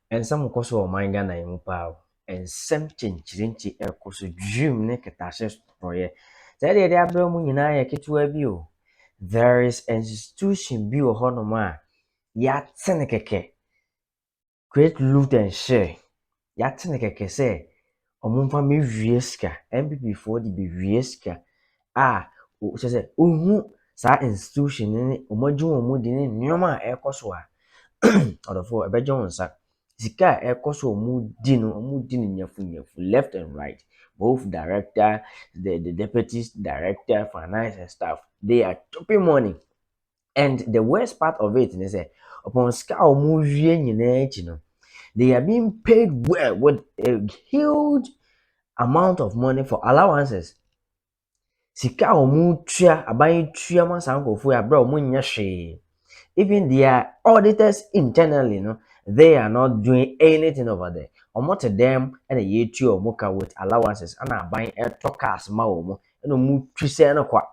And some cause of my Ghana in power. And some chinchi so dream naked ashes for ye. That the Abraham in I get to a view. There is an institution view honoma. Yat senekeke. Great loot and share. Yat senekeke say. Omumfa me wieska. NPP for the be wieska. Ah, she say, sa institution ni omodwon omudi ni nyoma ekoso a odofo ebejo wonsa sika ekoso omudi no nyafu left and right, both director, the deputy director, finance and staff, they are chopping money. And the worst part of it is say upon sika omuwie nyina echi no, they are being paid well with a huge amount of money for allowances. Sika omu tua aban tua ma sankofo ya bra omu nya hwe. Even their auditors internally, no, they are not doing anything over there. Omo to them and a year two or mocha with allowances and are buying a talkers ma omo and omu twise no kwa.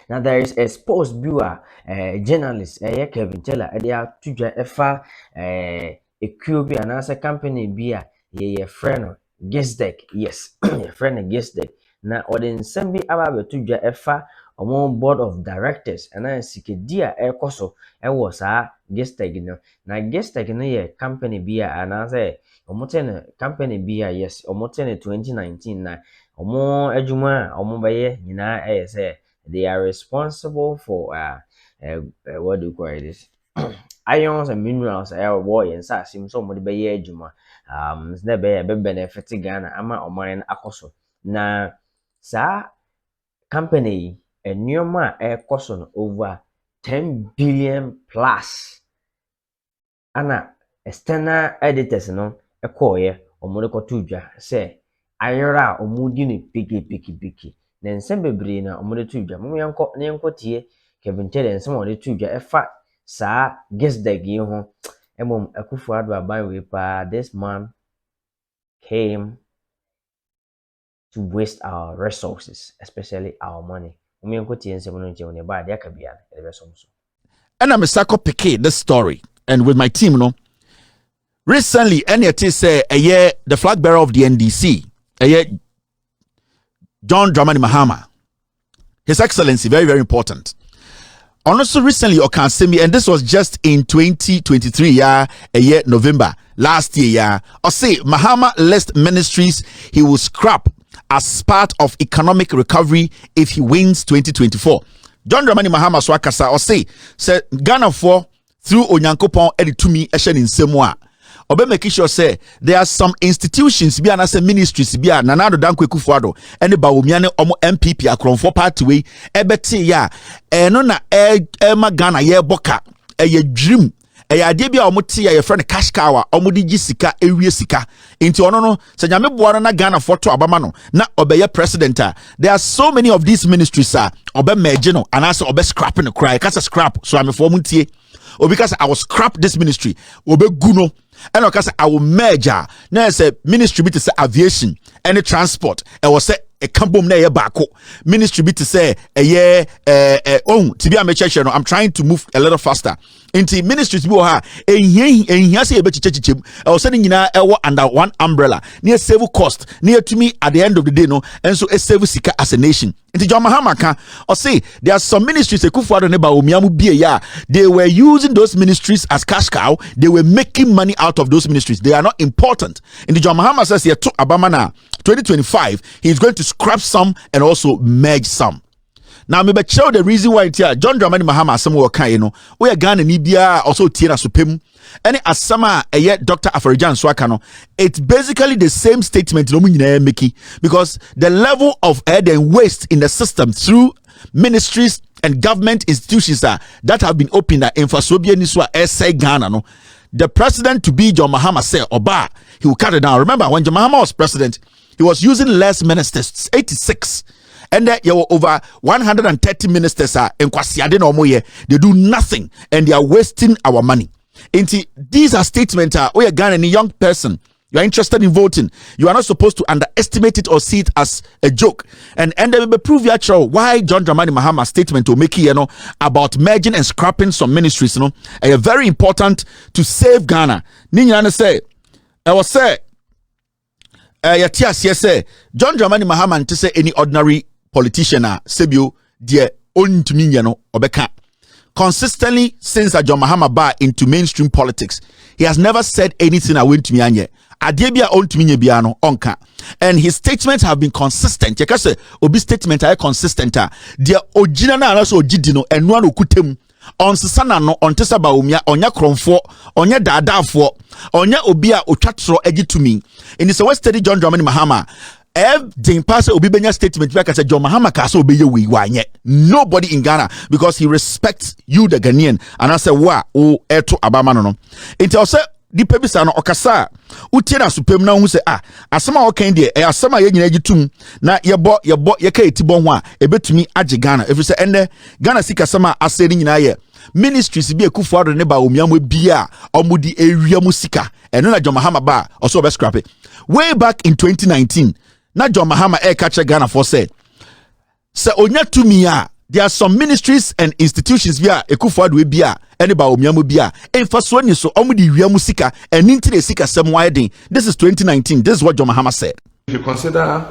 Now there is a sports viewer, journalist, Kelvin Teller, they are to efa a QB and as a company beer, ye friend guest deck, yes, a friend guest deck. Na ɔde nsɛm bi aba abɛto dwa ɛfa ɔmo board of directors ɛna sikedi a ɛkɔ so ɛwɔ saa Gesteg no. Na Gesteg no yɛ company bi a anaasɛ ɔmo te no company bi a yes ɔmo te no 2019 na ɔmo adwuma a ɔmo bɛyɛ nyinaa ɛyɛ sɛ they are responsible for what do you call this ions and minerals ɛwɔ yɛn nsaase mu sɛ ɔmo de bɛyɛ adwuma sɛ bɛyɛ benefit Ghana ama ɔman no akɔ so. Na sa company nneɛma a ɛkɔ so no over 10 billion plus ana external editors no ɛkɔɔyɛ ɔmo de kɔto dwa sɛ ayere a ɔmo di no piki na nsɛm bebree na ɔmo de to dwa. Mo yɛnkɔ tie Kelvin Teller nsɛm a ɔde to dwa ɛfa saa Gesteg yi ho. Emom Akufo-Addo aban wei paa, this man came to waste our resources, especially our money. And I'm Sako Peke this story, and with my team, recently, NET say the flag bearer of the NDC, John Dramani Mahama, His Excellency, very, very important. And also recently, Okansemi, and this was just in 2023, November last year, or say Mahama list ministries he will scrap as part of economic recovery if he wins 2024. John Dramani Mahama Swakasa or say Ghana for through Onyankopon editumi ehye nsemu a obe make sure say there are some institutions bi anase ministries bi a Nanado Dankwa Akufo-Addo ene Bawumia ne omo NPP akronfo party we ebete ya eno na ma Ghana ye boka eye dream ade bia omote ya friend cash cow omodi gi sika ewie sika nti ono no se nyame boa na Ghana photo abama no na obeye president. There are so many of these ministries obe merge no anase obe scrap no cry kasa scrap so amefo muntie obi kasa I will scrap this ministry obe gu no and okasa I will merge na say ministry bi to say aviation and transport e was say a kambom na ye baako ministry bi to say to be a church no I'm trying to move a little faster into ministries bi ha ehia say be chichechichem e was say nyina e wo under one umbrella near save cost near to me at the end of the day no and so e save sika as a nation into John Mahama ka or say there are some ministries Akufo-Addo ne Bawumia mu bie ya they were using those ministries as cash cow. They were making money out of those ministries. They are not important. And the John Mahama says here to Abamana 2025 he's going to scrap some and also merge some. Now me be show the reason why here John Dramani Mahama some wo kan no we Ghana ni bia also tie na sopem any asama eye Dr. Aforijan Swaka no it's basically the same statement no nyina make because the level of aid and waste in the system through ministries and government institutions that have been opened in Fasobia Niswa SA Ghana no. The president to be John Mahama said Oba he will cut it down. Remember when John Mahama was president he was using less ministers 86 and there were over 130 ministers in Kwasiade no moye. They do nothing and they are wasting our money. These are statements we are Ghana young person You are interested in voting. You are not supposed to underestimate it or see it as a joke. And they will prove your why John Dramani Mahama's statement to make here, about merging and scrapping some ministries, are very important to save Ghana. Ninyana say, I was say, say John Dramani Mahama to say any ordinary politician, Sebio, dear own to me, obeka. Consistently since John Mahama bar into mainstream politics, he has never said anything I went to me anye. Adebia on to me biano onka, and his statements have been consistent. You can say obi statement are consistent. Their original na also jidino and one okutem on sisana no on tesaba umia onya kromfo onya dadafo onya obia otwatro egi to me. In the West Study John Dramani Mahama. Everything pass obi benya statement like I said John Mahama ka so obeye we wanye. Nobody in Ghana because he respects you the Ghanaian and I say wa o eto abama no. Inti ose di pebisa no okasa utie na supem na hu se asema o kan de asema ye nyina gitum na yebo ye ka etibon ho a ebetumi age Ghana every say ende Ghana sika sama aseri nyina ye ministries bi ekufu ado ne ba omiam bia omudi ewiam sika eno na John Mahama ba oso be scrap it way back in 2019 na John Mahama catch Ghana for said se onya tumi a there are some ministries and institutions via ekufu ado bia ene ba omiam bia emfa so ni so omudi wiam sika eni ntire sika sem widen. This is 2019. This is what John Mahama said. If you consider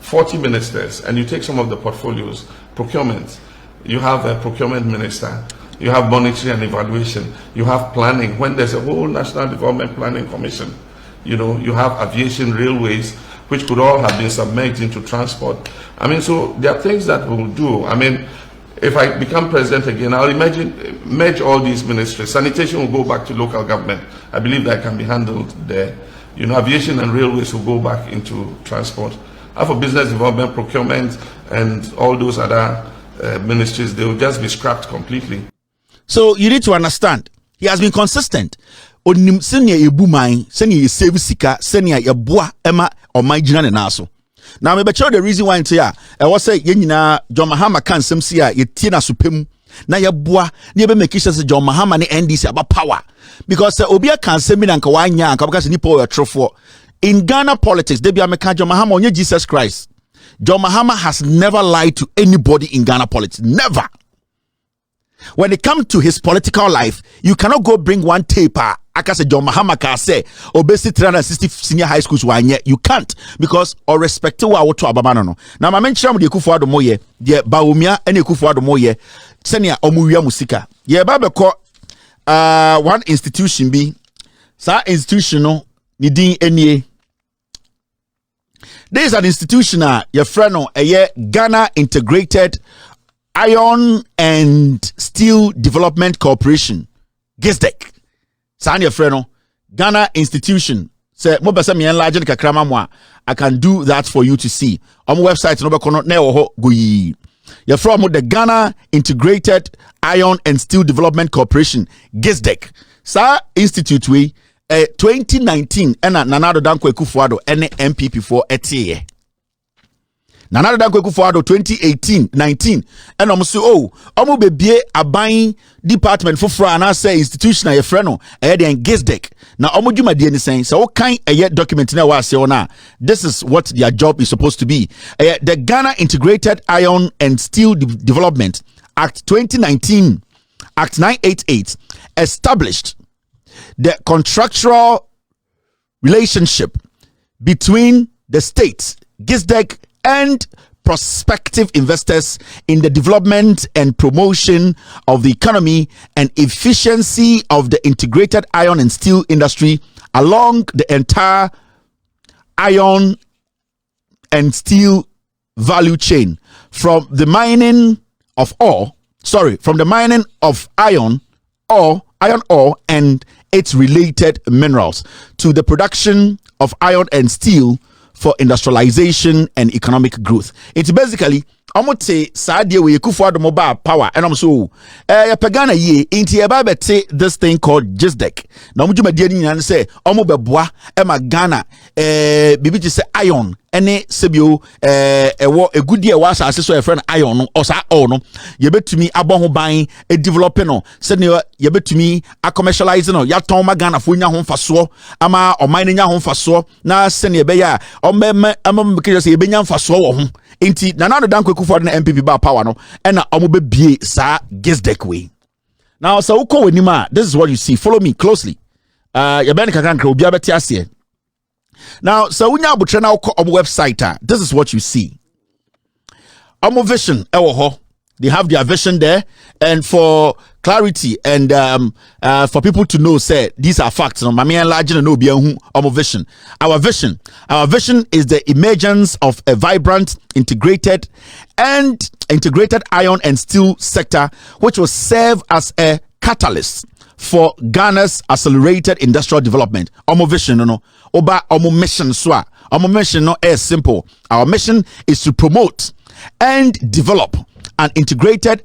40 ministers and you take some of the portfolios, procurement, you have a procurement minister, you have monitoring and evaluation, you have planning. When there's a whole National Development Planning Commission, you have aviation, railways, which could all have been submerged into transport. I mean, so there are things that we'll do. I mean, if I become president again, I'll merge all these ministries. Sanitation will go back to local government. I believe that can be handled there. Aviation and railways will go back into transport. And for business development, procurement, and all those other ministries, they will just be scrapped completely. So you need to understand, he has been consistent. Onim senya ebumai, senya save sika, senya yeboa ema omagina ne naso. Now me be the reason why into ya, I was say ye nyina John Mahama kan sem sia ye tie na supem na yeboa na be make sure say John Mahama ne NDC about power because obi kan sem na nka wanya nka because nipa o trofo. In Ghana politics, they be American John Mahama onye Jesus Christ. John Mahama has never lied to anybody in Ghana politics. Never. When it comes to his political life, you cannot go bring one taper. I can say John Mahama can say obesity 360 senior high schools one year. You can't because or respect wa to abamano no. Now my mention the Kufu Ado moye, the Baumia and the Kufu Ado moye, senior omuya musika. Ye babeko one institution be sa institutional nidin NA. There is an institution your friend a Ghana Integrated Iron and Steel Development Corporation, GISDEC. Sign your friend, Ghana institution. Say, mo besa mi enlarge kakrama mo. I can do that for you to see. On my website, no be kono ne wo go yi. You're from the Ghana Integrated Iron and Steel Development Corporation, GISDEC. Sa institute we 2019 ena Nanado Danko Ekufuado ene NPP for etiye. Nanado Danko Ekufuado 2018-19 ena omo say omo bebie aban department for and say institution na ye frɛ no den GISDEC. Na omo dwuma de ni sen so kan document na wa se ona. This is what their job is supposed to be. The Ghana Integrated Iron and Steel Development Act 2019 Act 988 established the contractual relationship between the state, GISDEC, and prospective investors in the development and promotion of the economy and efficiency of the integrated iron and steel industry along the entire iron and steel value chain from the mining of iron ore and its related minerals to the production of iron and steel for industrialization and economic growth. It's basically Omote Sadia we Kufuado mobile power and I'm so Pagana ye inti ebabete this thing called GISDEC. Na mujuma diani and say Omo beboa Emma Ghana bibi say iron ene sebio a good year was as so a friend iron or sa no ye betumi abon ho ban e developing no senior ye betumi a commercializing no ya ton ma Ghana fo nya ho mfaso ama o man nya ho mfaso na senior be ya o me because ye benya mfaso wo ho inti na no dan kweku for the NPP ba power no and na omo be bie sa GISDEC way. Now so uko wenima, this is what you see. Follow me closely. Ye ben kakanka obi abeti ase. Now so unya abutre na uko omo website, this is what you see. Omo vision ewo ho. They have their vision there, and for clarity and for people to know, say these are facts. No, mami enlarge no be omo vision. Our vision is the emergence of a vibrant, integrated iron and steel sector, which will serve as a catalyst for Ghana's accelerated industrial development. Omo vision, no, oba omo mission swa. Omo mission no is simple. Our mission is to promote and develop an integrated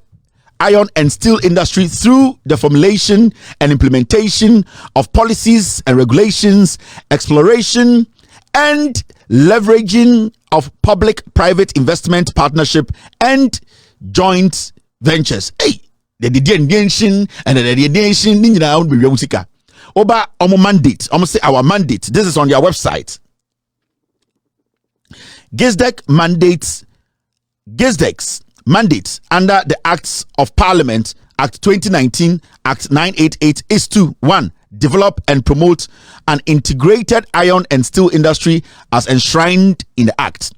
iron and steel industry through the formulation and implementation of policies and regulations, exploration and leveraging of public-private investment partnership and joint ventures. Hey, the nation and the nation Oba omo mandate. Omo say our mandate. This is on your website. GISDEC's mandate under the Acts of Parliament, Act 2019, Act 988 is to 1. Develop and promote an integrated iron and steel industry as enshrined in the Act.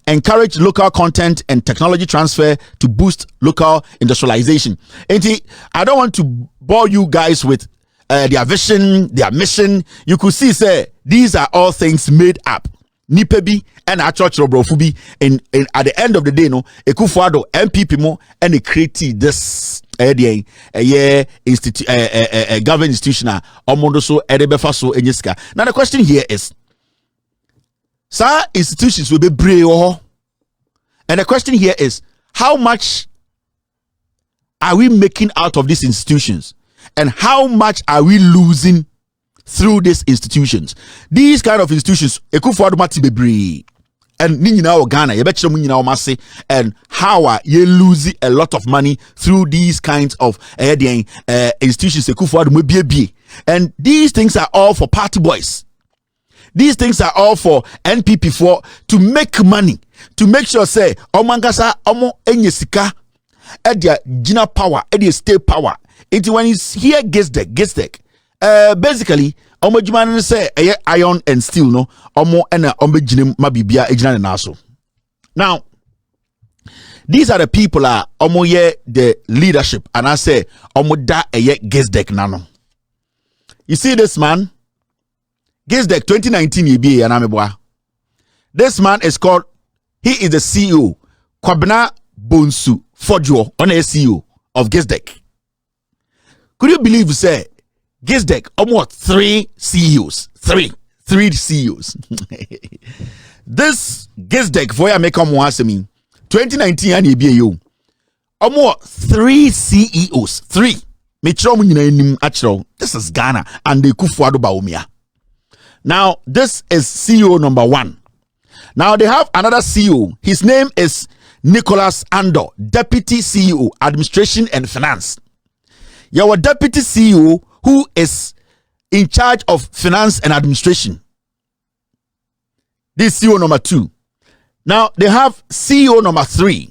Encourage local content and technology transfer to boost local industrialization. I don't want to bore you guys with their vision, their mission. You could see, say, these are all things made up. Nipebi and a church robrofubi in at the end of the day no Ekufuado NPP mo and they created this government institution omondo so edebefa so enyeska. Now the question here is, sir, institutions will be brave, and the question here is, how much are we making out of these institutions and how much are we losing through these institutions? These kind of institutions, Ekufuado mati bebre, and Nina or Ghana, you bet you masi, and how are you losing a lot of money through these kinds of institutions? Ekufuado maybe, and these things are all for party boys. These things are all for NPP for to make money, to make sure say omangasa omo enyesika edia gina power, edia state power. It when you hear GISDEC. Basically, omo jumani say iron and steel no omo ena omo jinim mabibia ejina naso. Now, these are the people omo ye the leadership, and I say omo da GISDEC nano. You see this man, GISDEC 2019 EBA and ameboa. This man is called, he is the CEO, Kwabena Bonsu Fojo, on a CEO of GISDEC. Could you believe say GISDEC almost 3 CEOs, three CEOs. This GISDEC for ya make come wasemi 2019 and EBA almost 3 CEOs, 3. This is Ghana and the Kufuado Baumia. Now this is CEO number 1. Now they have another CEO. His name is Nicholas Andor, Deputy CEO, Administration and Finance. Your Deputy CEO who is in charge of finance and administration. This CEO number 2. Now they have CEO number 3.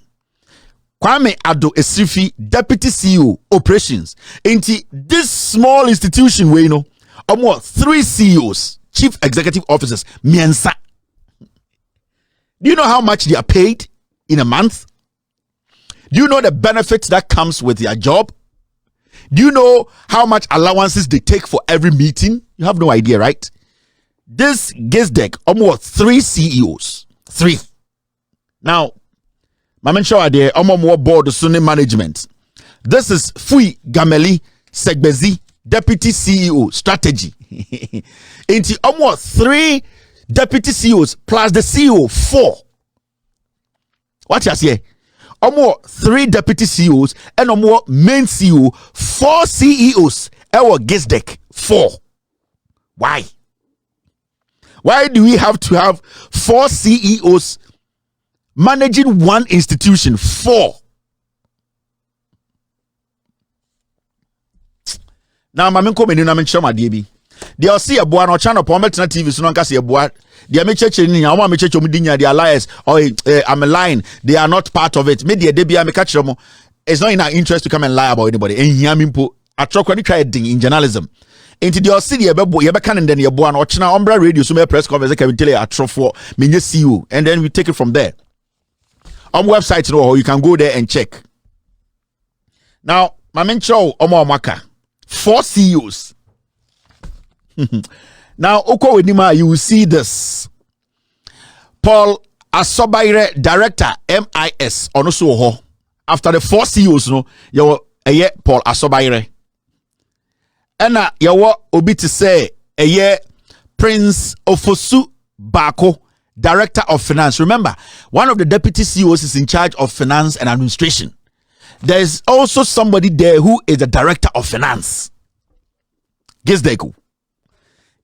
Kwame Ado Esrifi, Deputy CEO, Operations. Into this small institution where you know almost 3 CEOs, Chief Executive Officers, Miensa. Do you know how much they are paid in a month? Do you know the benefits that comes with their job? Do you know how much allowances they take for every meeting? You have no idea, right? This GISDEC almost 3 CEOs. 3. Now, Mamen Shaw there, more board of Sunni management. This is Fui Gameli Segbezi, Deputy CEO, Strategy. Into almost 3 deputy CEOs plus the CEO 4. What you say? Omo 3 deputy CEOs and omo main CEO, 4 CEOs. Ewo GISDEC 4. Why? Why do we have to have 4 CEOs managing one institution? 4. Now, my menko menu na mencho ma die bi. They see a boa no channel po metna TV so no nka se a boa. They me cheche ni nya, me cheche omudinya they are liars or I'm lying. They are not part of it. Me de bia me catch them. It's not in our interest to come and lie about anybody. Ehia mimpo atrokwa ni try ding in journalism. Into the city ye be can then ye boa no china ombra radio so me press conference Kelvin tell you atrofo me nye CEO and then we take it from there. On website no you can go there and check. Now, my mencho omo amaka 4 CEOs. Now, Oko Wenima, you will see this. Paul Asobaire, Director, MIS, Onosuho. After the 4 CEOs, no, you were Paul Asobaire. And you were Obi to say, Prince Ofosu Bako, Director of Finance. Remember, one of the deputy CEOs is in charge of finance and administration. There is also somebody there who is the Director of Finance. Gisdeku.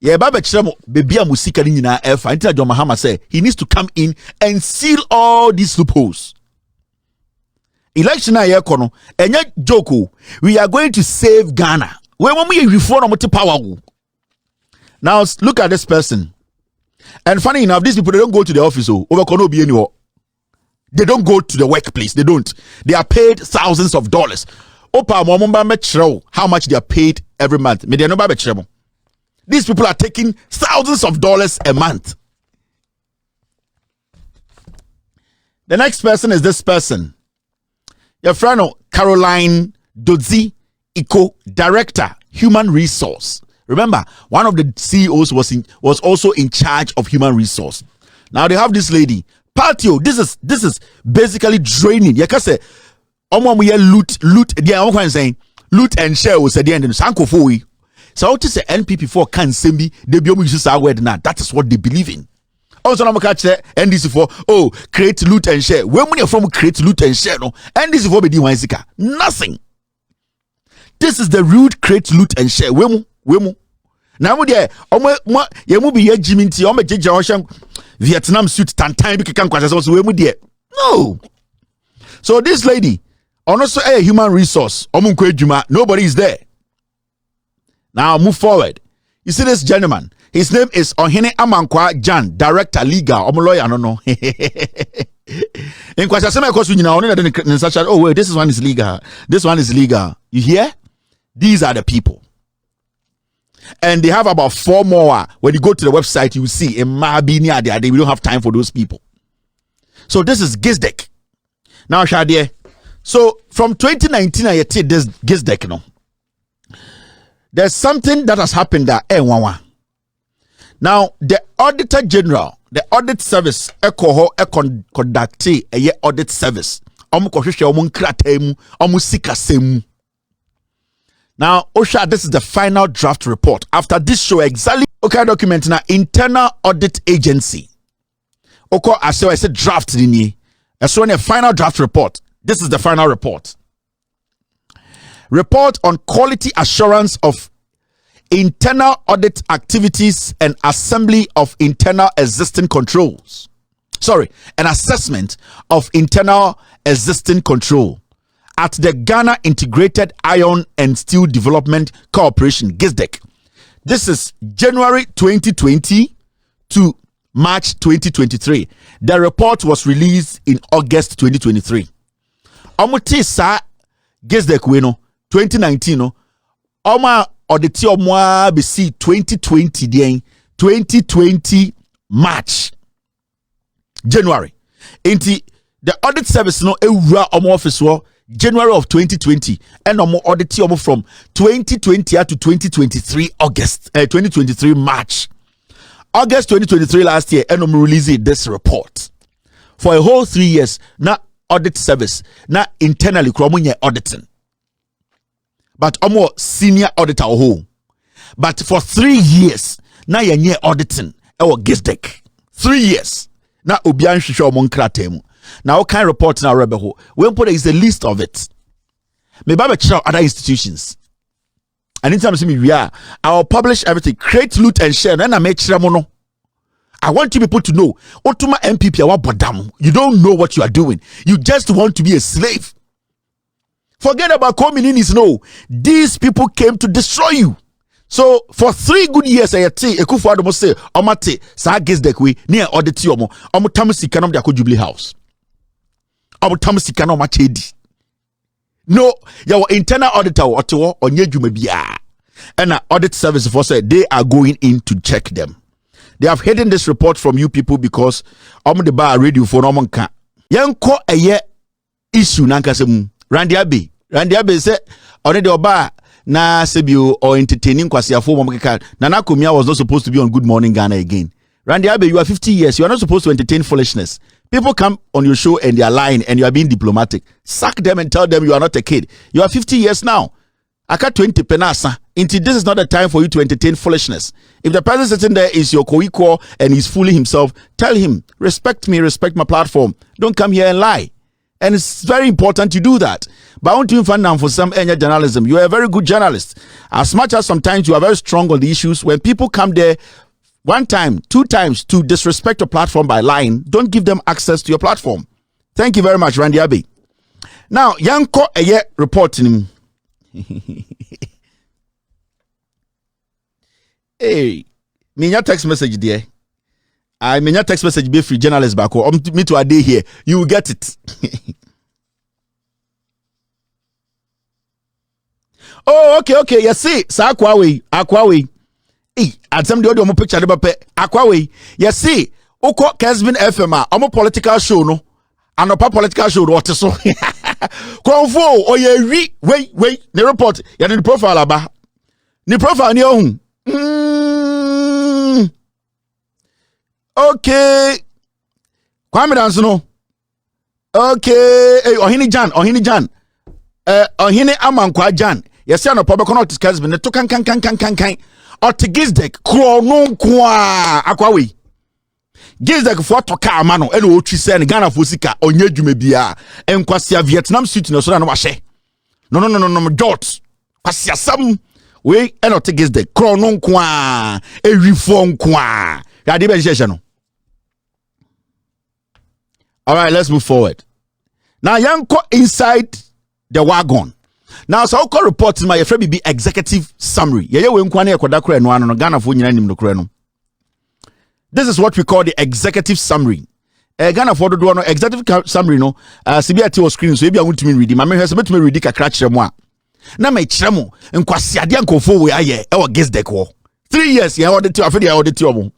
Yeah, Baba Chiramo, baby, Musika Nina F. Until John Mahama say he needs to come in and seal all these loopholes. Election year kono, enya joko. We are going to save Ghana. When we reform power. Now look at this person. And funny enough, these people they don't go to the office. Over kono be anywhere. They don't go to the workplace. They don't. They are paid thousands of dollars. Opa momomba metro. How much they are paid every month? Me they no ba betro. These people are taking thousands of dollars a month. The next person is this person. Your friend Caroline Dodzi Iko, Director, Human Resource. Remember, one of the CEOs was also in charge of human resource. Now they have this lady. Patio, this is basically draining. You can say, loot. Yeah, saying loot and share was at the end of the Sankofoi. So what is the NPP for can sembi they be use our word now. That is what they believe in. Also, I'm catch the NDC for create loot and share. Where money from create loot and share no NDC for be the nothing. This is the root create loot and share. Wemu. Now we there. You be here Jimmy T. Vietnam suit tantan bi kan kwase so we mu there. No. So this lady, also a human resource, nobody is there. Now move forward. You see this gentleman. His name is Ohene Amankwa Jan, Director Legal. Lawyer, no. In kwase sema kosu nyina oni na such oh wait, this one is legal. This one is legal. You hear? These are the people. And they have about 4 more. When you go to the website, you will see in Mabinia there. We don't have time for those people. So this is GISDEC. Now, Shadie. So from 2019, I did this GISDEC. No, there's something that has happened there. Now, the Auditor General, the audit service, conduct a audit service. Now, Osha, this is the final draft report. After this show, exactly okay document na internal audit agency. Oko I said draft nini. So a final draft report. This is the final report. Report on quality assurance of internal audit activities and assembly of internal existing controls. Sorry, an assessment of internal existing control at the Ghana Integrated Iron and Steel Development Corporation, GISDEC. This is January 2020 to March 2023. The report was released in August 2023. Omuti sa GISDEC we no 2019 no. Oma auditi omwa bisi 2020 den 2020 March January. Inti the audit service no ewura omo office wo January of 2020 and no more audit from 2020 to 2023 August 2023 March. August 2023 last year and I'm releasing this report. For a whole 3 years, not audit service, not internally auditing. But more senior auditor whole. But for 3 years, now you're auditing our GISDEC. 3 years. Now Obian Shisho Monkratemu. Now, what kind of report now, Rebel? We put is the list of it. Maybe I check other institutions. And in terms of me, I'll publish everything. Create, loot, and share. Then I make sure I want you people to know. Otuma NPP, you don't know what you are doing. You just want to be a slave. Forget about communities. No, these people came to destroy you. So for 3 good years, I say Ekufuado must say, "Omate sa Gesdek near audit yomo. Omo tamusi kanom de Jubilee House. Omo tamusi kanom machedi. No, your internal auditor or onye jumebia, and audit service for say they are going in to check them. They have hidden this report from you people because the bar radio for no man can. Yanko a year issue nankasem. Randy Abbey said on the bar na sebio or entertaining kwasiafo momkeka. Nana Kumia was not supposed to be on Good Morning Ghana again. Randy Abbey, you are 50 years. You are not supposed to entertain foolishness. People come on your show and they are lying and you are being diplomatic. Sack them and tell them you are not a kid. You are 50 years now. Aka 20 penasa. Until this is not the time for you to entertain foolishness. If the person sitting there is your co-equal and he's fooling himself, tell him, respect me, respect my platform. Don't come here and lie. And it's very important to do that. But I want to find out for some journalism. You are a very good journalist. As much as sometimes you are very strong on the issues, when people come there 1 time, 2 times to disrespect your platform by lying, don't give them access to your platform. Thank you very much, Randy Abbey. Now, Yanko Eye reporting. Hey, me text message there. I mean, your text message be free journalist back home. Me to a day here. You will get it. Oh, okay. You see, Aquawe. Hey, at some the audio picture the bape. Aquawe. You see, Oko Kelvin FM. I'm a political show, no. And a political show. What so? Konfo. Oh yeah. Wait. The report. You the profile aba. The profile ni ohun. Okay. Kwame dance no. Okay. Hey, Ohini Jan. Ohini Amankwa Jan. Yes, no probably cannot discuss me. To kan. Or to Gizdek. Kronon kwa. Akwawe. Gizdek for to ka amano. Elo otri se ni Ghana fosika. Onye dwume bia. Enkwasi Vietnam suit no so na no wahye. No. Dot. Kwasi asam. We eno to Gizdek. Kronon kwa. Erifon kwa. Ya de be no. All right, let's move forward. Now, Yanko inside the wagon. Now, so I'll call reports in my FBB executive summary. This is what we call the executive summary. Ghana for the one executive summary no. CBT was screen so maybe I want to read. Mama has met me read a crash moi. Na me chiremo nkwasi ade ankofo we aye e wo guess deck wo. 3 years ya order to afedi ya order to omo.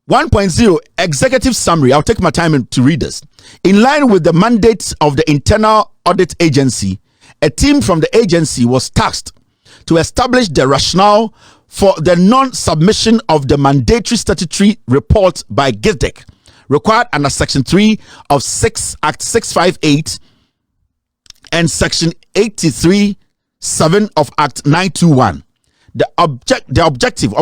1.0 executive summary. I'll take my time to read this. In line with the mandate of the Internal Audit Agency, a team from the agency was tasked to establish the rationale for the non-submission of the mandatory statutory report by GISDEC, required under Section 3 of Act 658 and Section 83(7) of Act 921. The objective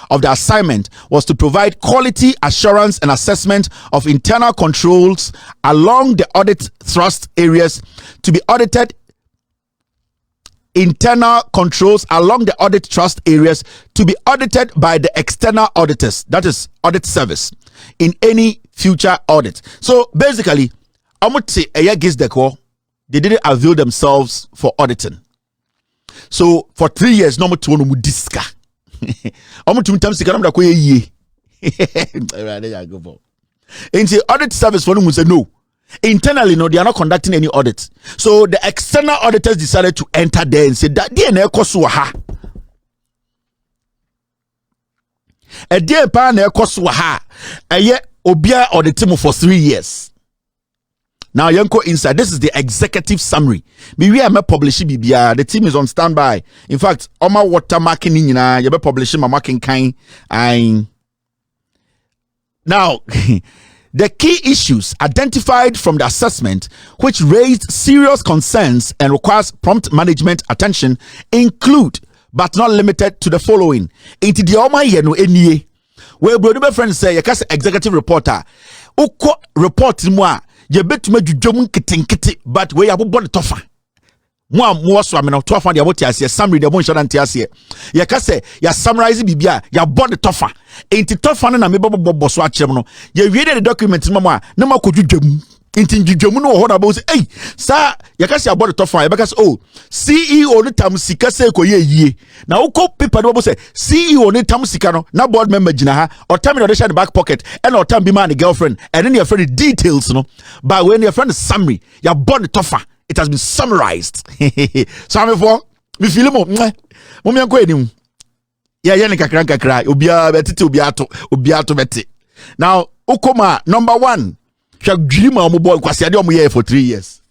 of the assignment was to provide quality assurance and assessment of internal controls along the audit thrust areas to be audited. Internal controls along the audit trust areas to be audited by the external auditors, that is audit service, in any future audit. So basically, they didn't avail themselves for auditing. So for 3 years, no more to no diska. And the audit service for them say no. Internally, no, they are not conducting any audit. So the external auditors decided to enter there and say that DNA koswaha. A dear pan koswaha. A year obia auditing for 3 years. Now, Yanko inside, this is the executive summary. We are publishing BBR. The team is on standby. In fact, all my watermarking in you be publishing my marking kind. Now, the key issues identified from the assessment, which raised serious concerns and requires prompt management attention, include, but not limited to, the following. Into the Oma Yeno Enie. we bro be friend say yɛka sɛ executive reporter ukɔ report mu a yɛbɛtuma dwudwom nketenkete but we abobɔ ne tofa mo so amena tofa de aboti ase summary de mo nhyɛ nante ase yɛka sɛ ya summarize bibia ya bɔ ne tofa enti tofa no na mebɔbɔ so akyerɛ no yɛ wie de document no ma na makɔdwudwam enti dwudwam no ho na bo say ei sa yɛka sɛ abɔ ne tofa yɛbɛka sɛ oh CEO no tam sika sɛ kɔyɛ yie na wokɔ paper no bo sɛ CEO no tam sika no na board member gina ha or time no de share the back pocket and or time be man the girlfriend and then your friend details no but when your friend summary ya bɔ ne tofa it has been summarized. So I'm for me feel mo me enko enim. Yeah, ne kakra obia betete obiato bete. Now, ukoma number 1. Hwa dwima mo boy kwase ade o mo here for 3 years.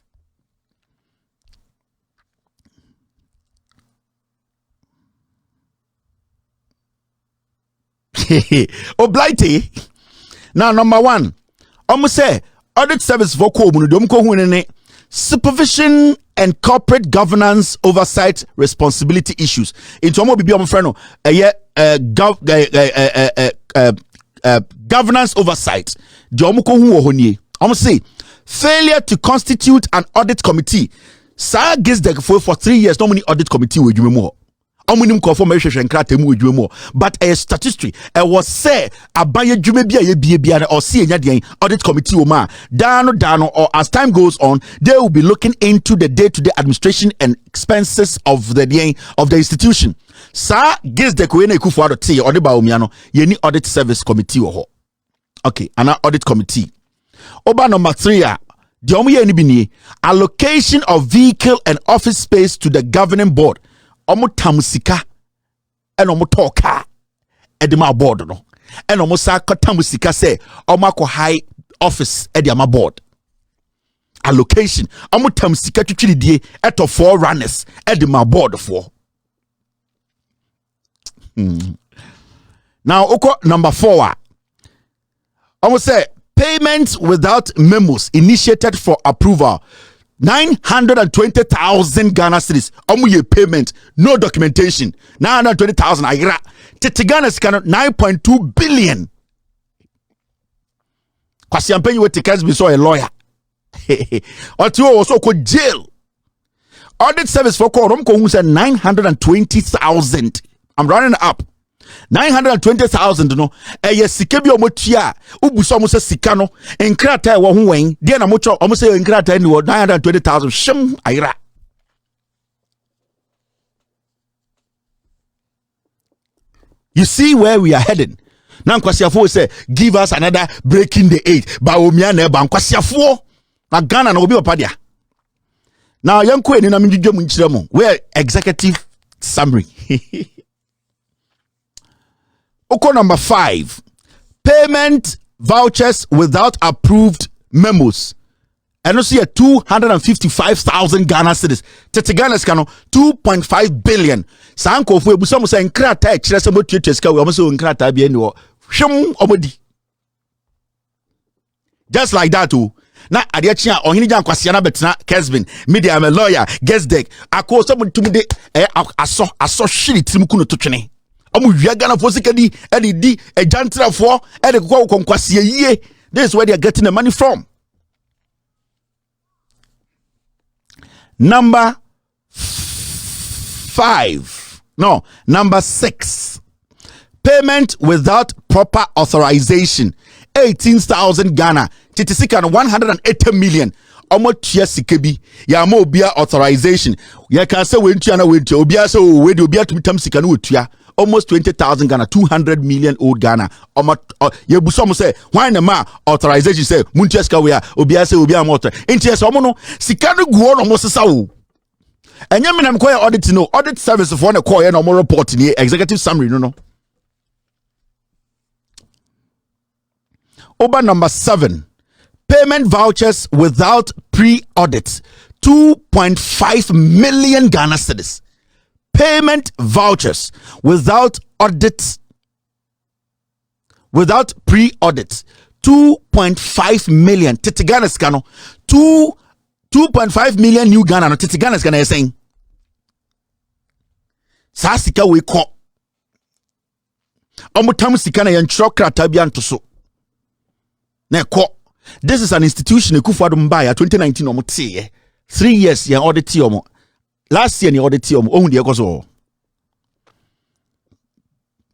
Oblighty. Now number 1. Almost say audit service for ko mu no ko hu ne supervision and corporate governance oversight responsibility issues. Into omo bibi omo friend no governance oversight. De omo ko hu wo nie. Omo say failure to constitute an audit committee. Sa gets the for 3 years no money audit committee we dwuma mu. Omunim confirm ehwehwe nkrata mu edwuma mu but a statutory was say abaye dwuma bia ye bia na or see enya den audit committee wo ma dano or as time goes on they will be looking into the day-to-day administration and expenses of the institution. Sir gives the kwena ekufu ado te ode ba omia no ye ni audit service committee wo ho. Okay, an audit committee. Oba number 3 the omo ye ni bi ni allocation of vehicle and office space to the governing board. Omo tamusika and omo toka edema board no and omo sa tamusika say omo ko high office edema board allocation omo tamusika twitwiri die eto 4 runners edema board for now oko number 4 omo say payments without memos initiated for approval 920,000 Ghana cedis. Omuye payment, no documentation. 920,000 ayira. Tete Ghana scan 9.2 billion. Kwasi ampenyi we tikers be so a lawyer. Otiwo also ko jail. Audit service for call ko hu say 920,000. I'm running up. 920,000 no sika bi omotua ubuso omo se sika no enkrata e wo ho wen de na mocho omo se enkrata ni wo 920,000 shim ayira. You see where we are heading. Now Nkwasiafo say give us another breaking the 8 ba omia na e ba Nkwasiafo na Ghana na obi opa dia. Now yanko eni na mdwedwam nkyere mo where executive summary. Oko number 5, payment vouchers without approved memos. And also 255,000 Ghana cedis. Tete Ghana skano 2.5 billion. Sanko fu ebuso mo say nkrata e kire se motuetua sika we mo say nkrata bia ni wo. Hwem omodi. Just like that too. Na ade chia ohini jan kwase na betena Kelvin media am a lawyer guest deck akoso mutum de aso hwiri tirim kuno to twene. Omu wia Ghana for sikadi di a jantra for ede kokwa konkwase yie. This is where they are getting the money from. Number 6. Payment without proper authorization. 18,000 Ghana. Titisika 180 million. Omo tia sikebi. Ya mo obia authorization. Ya can say we ntua na we ntua. Obia say we de obia tumitam sika no otua. Almost 20,000 Ghana, 200 million old Ghana. Ye buso say why na ma authorization say muntia sika we a obia say obia motor. Intia so no sika no guo no mo sesa wo. Enya me na me koy audit no audit service for na call no mo report ni executive summary no. Over number 7. Payment vouchers without pre-audit. 2.5 million Ghana cedis. Payment vouchers without audit, without pre-audit, 2.5 million. Tete Ghana scano 2.5 million new Ghana. No Tete Ghana scano is saying. Sasika we call. Omutam sika na yenchro krata bia ntoso. Na ekọ. This is an institution Ekufuado mbaya 2019 omote 3 years ya audit omo. Last year ni audit omo ohun de ekoso.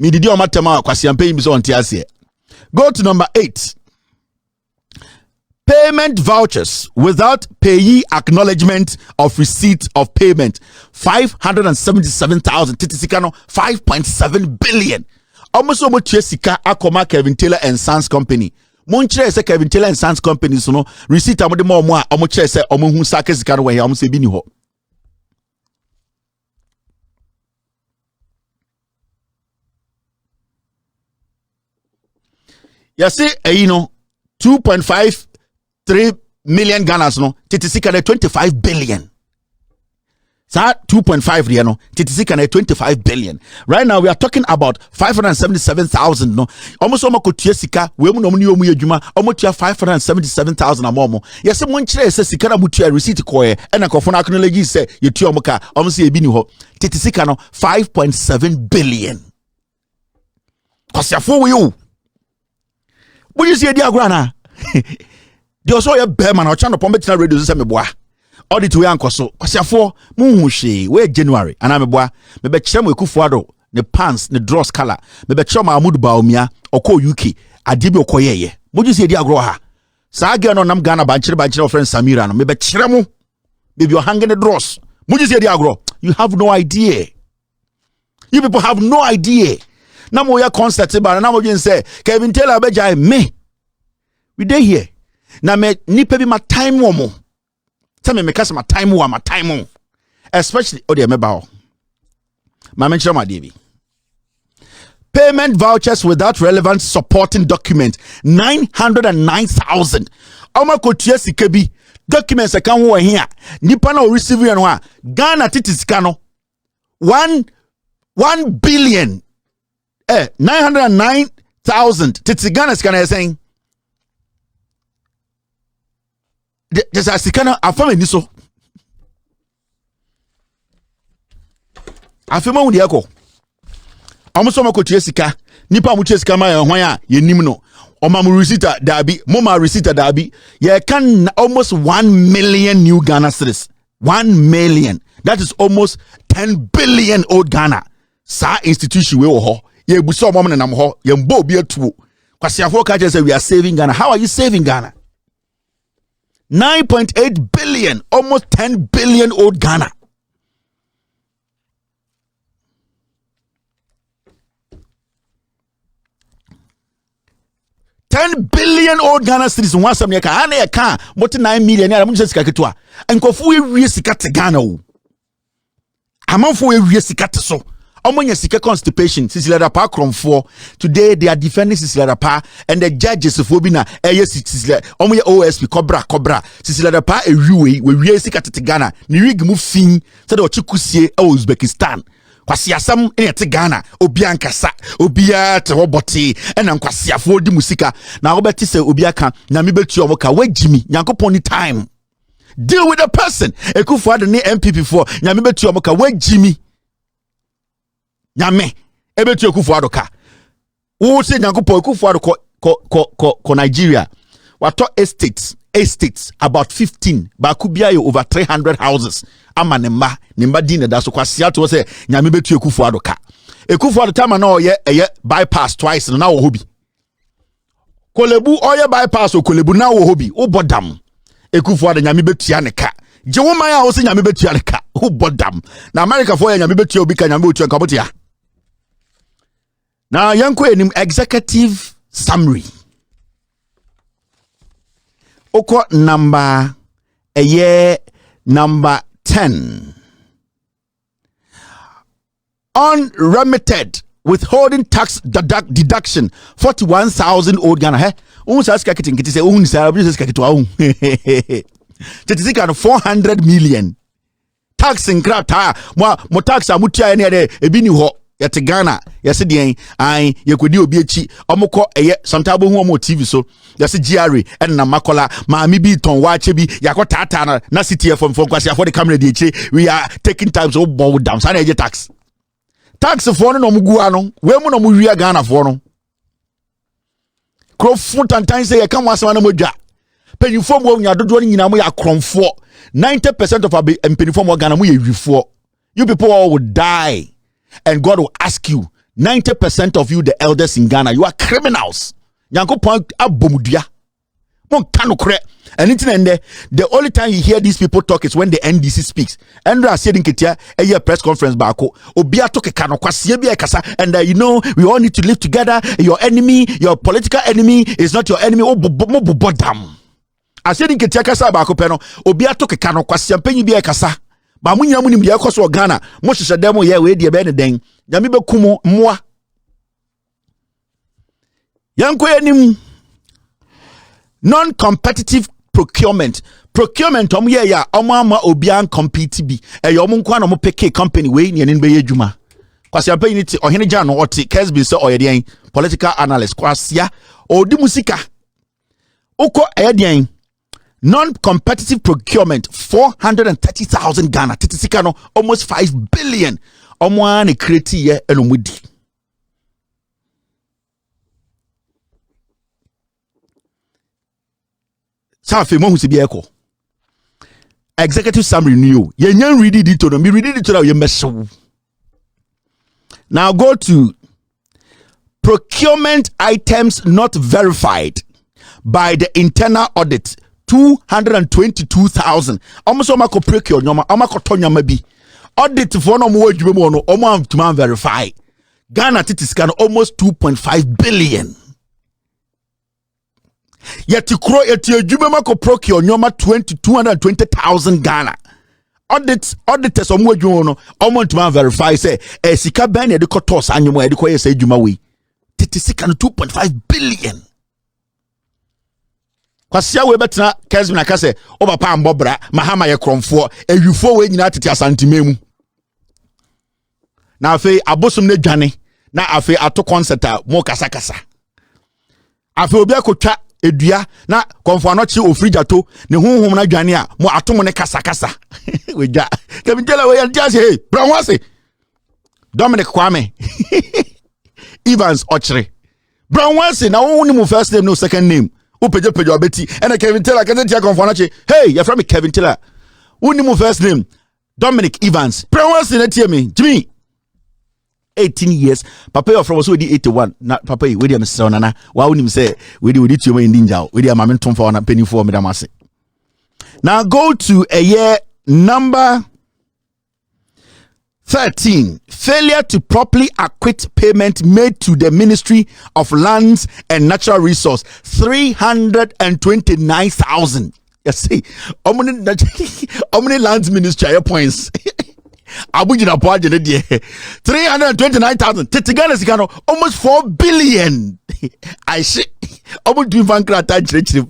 Mi didi omatema kwasi ampe mi so onte ase. Go to number 8. Payment vouchers without payee acknowledgement of receipt of payment. 577,000 titisikano 5.7 billion. Almost omo sika akoma Kelvin Taylor and Sons Company. Monchre se Kelvin Taylor and Sons Company so no receipt amode mo a omo kire se omo hu saka sika no we omo se bi ni ho. Yase you know 2.53 million Ghanas no titisika na 25 billion. Sa 2.5 there no titisika na 25 billion. Right now we are talking about 577,000 no. Almost omo kotua sika we mu no ni omu adwuma omo tua 577,000 amomo. Yese monchire se sika na mutua receipt koye e na kofo na acknowledge se yetua omo ka omo se ebi ni ho. Titisika no 5.7 billion. Kwasiafo we you. Would you see a diagram? They also a bearman or channel pombetina radio system bois. Audit we anko so. Kwasiafo muhwe we January and I'm a bois. Maybe chem we Ekufuado the pants the draws color. Maybe chem Mahmoud Baumia oko UK adibi okoyeye. Would you see a diagram ha? Saga no nam Ghana banchire friend Samira no. Maybe chiremu. Maybe you're hanging the draws. Would you see a diagram? You have no idea. You people have no idea. Na mo ya concert ba na mo dwen say Kelvin Taylor abegya me we dey here na me nipa bi ma time wo mo tell me kasa ma time wo ma time especially o de me ba o ma mention ma dey bi payment vouchers without relevant supporting document 909,000 oma kotua sika bi documents e kan wo here nipa na o receive no a Ghana titisika no 1 billion 909,000 titigana skana saying there's a sikana afame ni so afema wu de eko amuso makotua sika nipa mu sika ma hwan a yenim no omam receipt dabi moma receipt dabi ye can almost 1 million new Ghana cedis 1 million that is almost 10 billion old Ghana sa institution we wo ho ye buso omom ne nam ho ye mbo obi atuo kwasiafo ka say we are saving Ghana. How are you saving Ghana? 9.8 billion, almost 10 billion old Ghana. $10 billion old Ghana cedis one some year can ane ka moti 9 million ya munje sika ketua enkofu we wie sika te Ghana o amanfo we wie sika te so omonya sika constipation Sisilada Pa Kromfo today they are defending Sisilada Pa and the judges for bi na Sisilada omonya OSP cobra Sisilada Pa ewiwe we wie sika te Ghana ni rig mu fin so de ochikusie e Uzbekistan kwasi asam ete Ghana obia nkasa obia te hoboti ena nkwasiafo di musika na obeti se obia ka na me betu omoka wagimi Nyankopon ni time deal with the person Ekufuado ni NPP for nyame betu omoka wagimi nyame ebetu Ekufuado ka wo se Nyankopon Ekufuado ko Nigeria wato estates about 15 ba kubia yo over 300 houses ama nemba din da so kwasia to say nyame betu Ekufuado ka Ekufuado tama na oye bypass twice na wo hobi kolebu oye bypass o kolebu na wo hobi wo bodam Ekufuado nyame betu ya ne ka je wo man a wo se nyame betu ya ne ka wo bodam na America for nyame betu obi ka nyame betu ka botia na yanko enim executive summary oko number number 10 unremitted withholding tax deduction 41,000 old Ghana he unsa ska kitingiti se unsa bi ska kitu awu tetisika no 400 million tax nkrata mo tax amutia ne de ebi ni ho yete Ghana yese den an yekodi obi echi omukọ sometimes hu omo TV so yese GRA en na makola maami bi ton wache bi yakotata na city from kwasi afọ the camera dey echi we are taking time so bow down sana eje tax tax for no mugua no we mu no muwia Ghana for no krofo tantan say e ka mo asema na modwa penifo mo nya dodo nyina mo ya kromfo 90% of penifo mo Ghana mo ye wifo. You people all would die and God will ask you 90% of you the elders in Ghana you are criminals. Yankopon abomudua mon kanokre. And the only time you hear these people talk is when the NDC speaks. And I said in Ketia a press conference bako obia toke kanokwasie bia kasa and you know we all need to live together. Your enemy, your political enemy is not your enemy. Oh bodam. I said in Ketia kasa bako peno obia toke kanokwasie penyi bia kasa. Ba munya munim dia koso Ghana mo hyehyɛ demo ye we de be ne den. Nyame be kumo mmoa. Yanko yanim non-competitive procurement ye ya ama obian compete bi e yo mo nko na mo peke company we ne be yedwuma kwase ampa ni ti ohene ja no oti Kelvin say oyeden political analyst kwasia odi musika uko eyeden non-competitive procurement 430,000 Ghana titisika no almost 5 billion omo an create ye enomudi. Executive summary new. Yenyan read it to me read it to you mess. Now go to procurement items not verified by the internal audit 222,000. Almost omako procure nyoma omako tonyama bi. Audit for no mo adwuma mo no omo to verify. Ghana titiscan almost 2.5 billion. Yet you crow yet you mako procure nyoma 220,000 Ghana. Auditors omo adwuma no to verify say sika ban e de kotos anyomo e de koye say adwuma we. Titisika no 2.5 billion. Kwasia we betena Kelvin akase o papa ambobra mahama ye kromfo awifo we nyina tete asantememu. Na afi abosom na dwane na afi ato concert mo kasa. Afi obi akotwa edua na konfo anochi ofrijato ne honhom na dwane a mo atom ne kasa we ja Kelvin tell we just hey bro wase Dominic Kwame Evans Ochre bro wase na woni mo first name no second name upeje obeti and Kelvin Taylor can tell konfo anochi hey you from Kelvin Taylor woni mo first name Dominic Evans bro wase na tie me Jimmy 18 years papa your from was 81 na papa we dey Mr. Onana wa unim say we dey to me ndinja we dey amame ntomfa ona penny for me damase. Now go to a year number 13. Failure to properly acquit payment made to the Ministry of Lands and Natural Resource 329,000. You see, how many lands ministry points? Abujina poje ne die 329,000 titigana sikano almost 4 billion. I see omo do vankrata chire.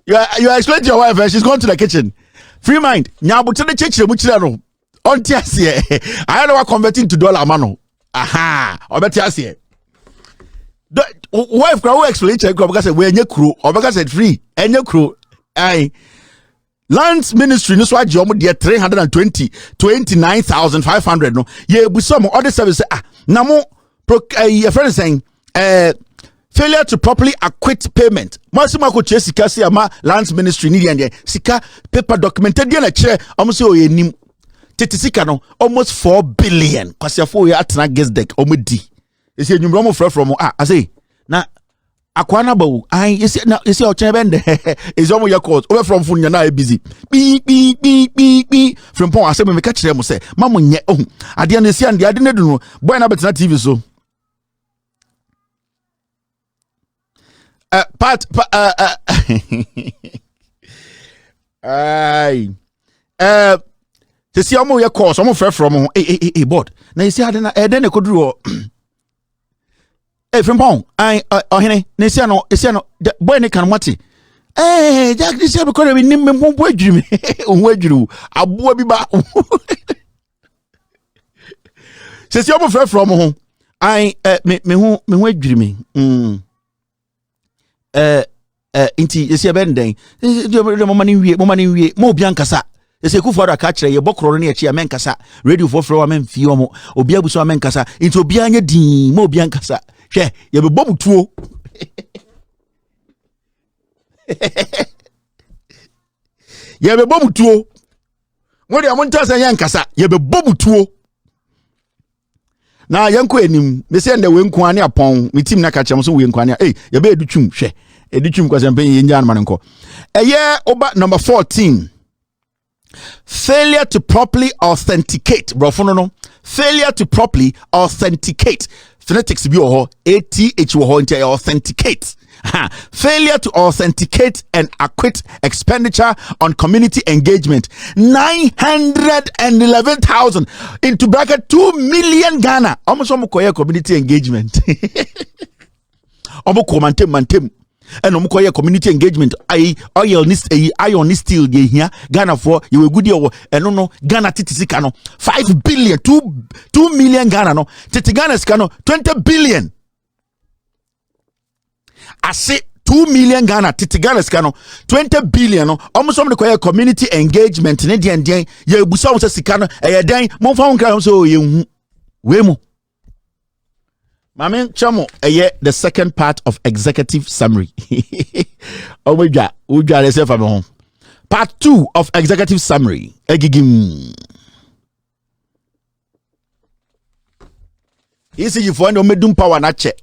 You are explaining to your wife and she's going to the kitchen. Free mind. Nyabuti ne chire mu chire no. On tiasie. I know what converting to dollar mano. Aha. Obeti asie. Wife crowd explain check because we enye kro obeka said free enye kro ai lands ministry no so age omo de 329,500 no ye buso mo other service na mo your friend saying failure to properly acquit payment masimo ko che sika se ama lands ministry ni de sika paper documented de na kire omo se o yenim tete sika no almost 4 billion kwasiafo we atena guest deck omo di esi enyumro mo from I say na akwana bawo ai esi o chen bende esi omo yakot over from phone na busy bi from pon ase me ka kire mo say mamo nye ohun ade na esi ande ade na du no boy na betena TV so ai esi omo yakot omo from hey board na esi ade na ede na koduru from pon I ohene nesiano boy ne kan mati jack this year because we nim me mbo adwiri me ohun adwiri aboa bi ba sesi omo from ho I me hu adwiri me inti esi eben den mama ni wie mo obi ankasa esi Kufuor aka kire ye bokoro ne echi amenkasa radio foforo wa memfi omo obi abuso amenkasa inti obi anya din mo obi ankasa hwe ye be bobutuo ye be bobutuo mo de amonta yan kasa ye be bobutuo na yanko enim me se nda we nko ane apon me team na ka chem so we nko ane ye be edutwum hwe edutwum kwasempe ye nyan man nko eye oba number 14 failure to properly authenticate brofono no failure to properly authenticate phonetics bi ho ath wo ho ntia authenticate failure to authenticate and acquit expenditure on community engagement 911,000 into bracket 2 million Ghana almost community engagement omo mantem and omo community engagement iron steel dey here Ghana for you good year and no Ghana titisika no 5 billion 2 million Ghana no titi Ghana sika no 20 billion I say 2 million Ghana titi Ghana sika no 20 billion no almost some community engagement ne den ye busa won sika no den mo fa won kra so ye hu we mu Mame chamo the second part of executive summary. Omedwa lese fa me ho. Part 2 of executive summary. Egigim. ECG for no medum power na che.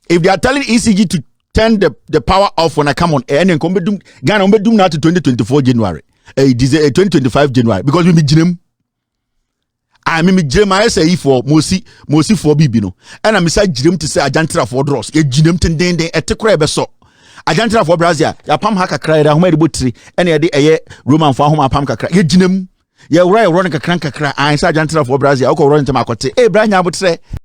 If they are telling ECG to turn the power off when I come on air and come medum Ghana medum na to 2024 January. 2025 January because we be jinem. I mean, Jeremiah say for Mosi for Bibi no. And I miss Jim to say Ajantra for Dross. Ye Jim ten den a tekra beso. Ajantra for Brazil. Ya pam haka cry da home butri. And ye Roman for home pam kakra. Ye Jim. Ye right running a crank cry. I say Ajantra for Brazil. Oko run to Makote. Eh, Brian Abutre.